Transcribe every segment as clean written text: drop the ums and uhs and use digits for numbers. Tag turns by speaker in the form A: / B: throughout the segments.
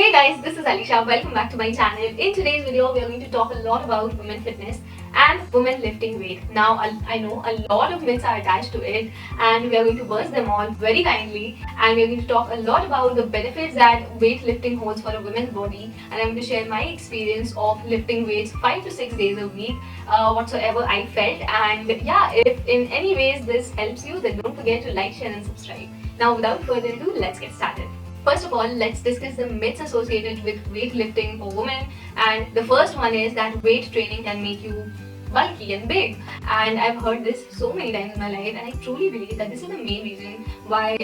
A: Hey guys, this is Alisha. Welcome back to my channel. In today's video, we are going to talk a lot about women fitness and women lifting weight. Now, I know a lot of myths are attached to it, and we are going to burst them all very kindly. And we are going to talk a lot about the benefits that weightlifting holds for a woman's body. And I'm going to share my experience of lifting weights 5 to 6 days a week, whatsoever I felt. And yeah, if in any ways this helps you, then don't forget to like, share, and subscribe. Now, without further ado, let's get started. First of all, let's discuss the myths associated with weightlifting for women. And the first one is that weight training can make you bulky and big. And I've heard this so many times in my life, and I truly believe that this is the main reason why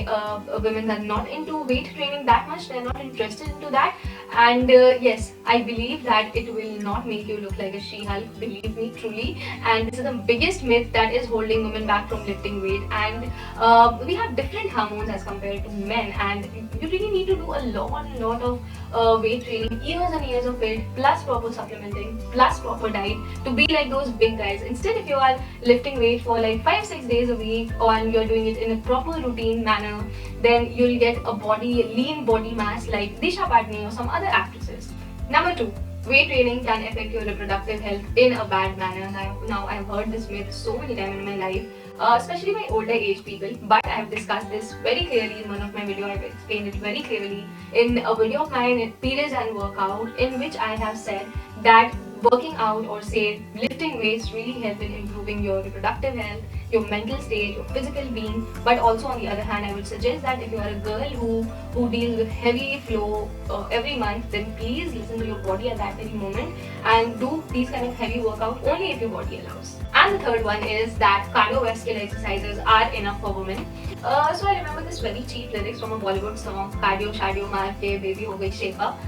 A: women are not into weight training that much. They're not interested into that. And yes, I believe that it will not make you look like a She-Hulk, believe me, truly. And this is the biggest myth that is holding women back from lifting weight. And we have different hormones as compared to men, and you really need to do a lot of weight training, years and years of it, plus proper supplementing, plus proper diet to be like those big guys. Instead, if you are lifting weight for like 5-6 days a week, and you're doing it in a proper routine manner, then you'll get a lean body mass like Disha Patni or some other actresses. Number 2, weight training can affect your reproductive health in a bad manner. Now I've heard this myth so many times in my life, especially my older age people, but I've discussed this very clearly in one of my videos. I've explained it very clearly in a video of mine, Periods and Workout, in which I have said that working out or say lifting weights really help in improving your reproductive health, your mental state, your physical being. But also on the other hand, I would suggest that if you are a girl who deals with heavy flow every month, then please listen to your body at that very moment and do these kind of heavy workouts only if your body allows. And the third one is that cardiovascular exercises are enough for women. So I remember this very cheap lyrics from a Bollywood song, cardio shadio maar ke baby ho gayi shape up.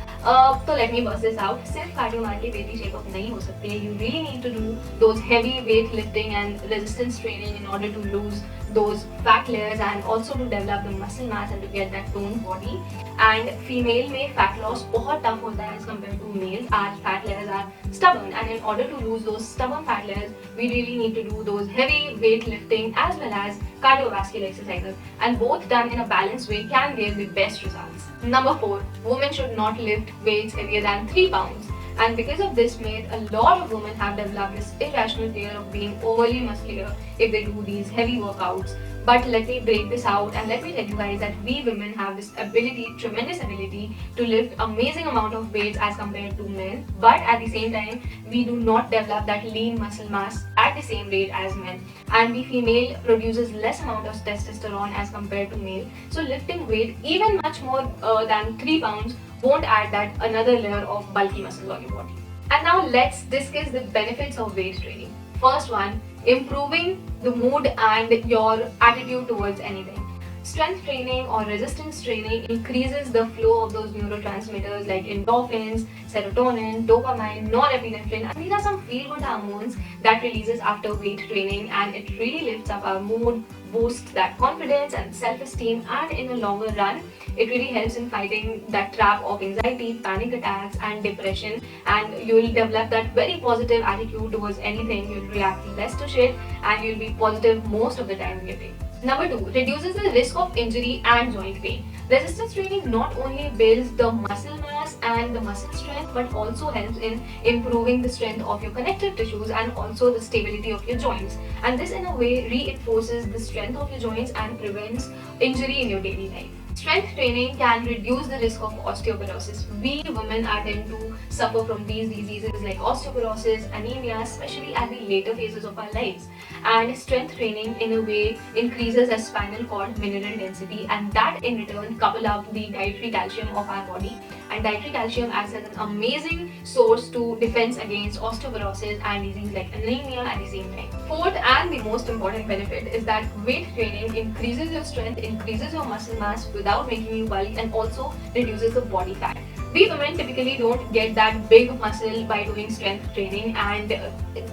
A: So let me bust this out. सिर्फ cardio मार के baby shape up नहीं हो सकती है. You really need to do those heavy weight lifting and resistance training in order to lose those fat layers and also to develop the muscle mass and to get that toned body. And female में fat loss बहुत tough होता है as compared to males. Our fat layers are stubborn, and in order to lose those stubborn fat layers, we really need to do those heavy weight lifting as well as cardiovascular exercises, and both done in a balanced way can give the best results. Number 4, women should not lift weights heavier than 3 pounds. And because of this myth, a lot of women have developed this irrational fear of being overly muscular if they do these heavy workouts. But let me break this out and let me tell you guys that we women have this ability, tremendous ability, to lift amazing amount of weights as compared to men. But at the same time, we do not develop that lean muscle mass at the same rate as men. And the female produces less amount of testosterone as compared to male. So lifting weight even much more than 3 pounds won't add that another layer of bulky muscle on your body. And now let's discuss the benefits of weight training. First one, improving the mood and your attitude towards anything. Strength training or resistance training increases the flow of those neurotransmitters like endorphins, serotonin, dopamine, norepinephrine, and these are some feel-good hormones that releases after weight training, and it really lifts up our mood, boosts that confidence and self-esteem, and in the longer run, it really helps in fighting that trap of anxiety, panic attacks, and depression, and you will develop that very positive attitude towards anything. You'll react less to shit, and you'll be positive most of the time in your day. Number 2, reduces the risk of injury and joint pain. Resistance training not only builds the muscle mass and the muscle strength, but also helps in improving the strength of your connective tissues and also the stability of your joints. And this in a way reinforces the strength of your joints and prevents injury in your daily life. Strength training can reduce the risk of osteoporosis. We women are tend to suffer from these diseases like osteoporosis, anemia, especially at the later phases of our lives. And strength training in a way increases our spinal cord mineral density, and that in return couple up the dietary calcium of our body. And dietary calcium acts as an amazing source to defense against osteoporosis and disease like anemia at the same time. Fourth and the most important benefit is that weight training increases your strength, increases your muscle mass without making you bulk, and also reduces the body fat. We women typically don't get that big muscle by doing strength training, and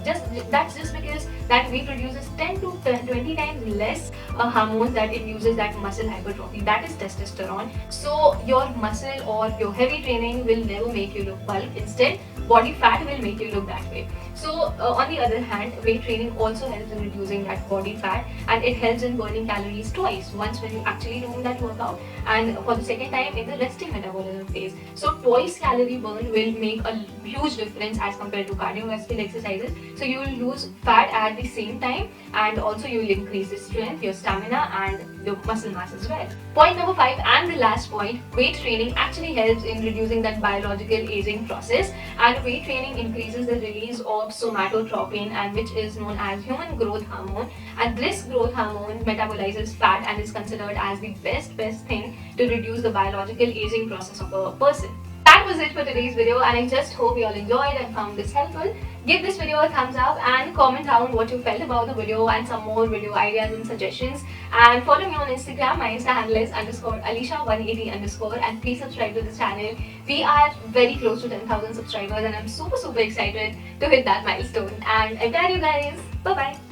A: that's just because that we produces 10 to 20 times less hormones that induces that muscle hypertrophy, that is testosterone. So your muscle or your heavy training will never make you look bulk. Instead, body fat will make you look that way. So on the other hand, weight training also helps in reducing that body fat, and it helps in burning calories twice. Once when you actually doing that workout, and for the second time in the resting metabolism phase. So twice calorie burn will make a huge difference as compared to cardiovascular exercises. So you will lose fat at the same time, and also you will increase the strength, your stamina, and the muscle mass as well. Point number 5 and the last point, weight training actually helps in reducing that biological aging process, and weight training increases the release of somatotropin, and which is known as human growth hormone, and this growth hormone metabolizes fat and is considered as the best thing to reduce the biological aging process of a person. That was it for today's video, and I just hope you all enjoyed and found this helpful. Give this video a thumbs up and comment down what you felt about the video and some more video ideas and suggestions. And follow me on Instagram. My Insta handle is _Alisha180_, and please subscribe to this channel. We are very close to 10,000 subscribers, and I'm super excited to hit that milestone. And I tell you guys, bye bye.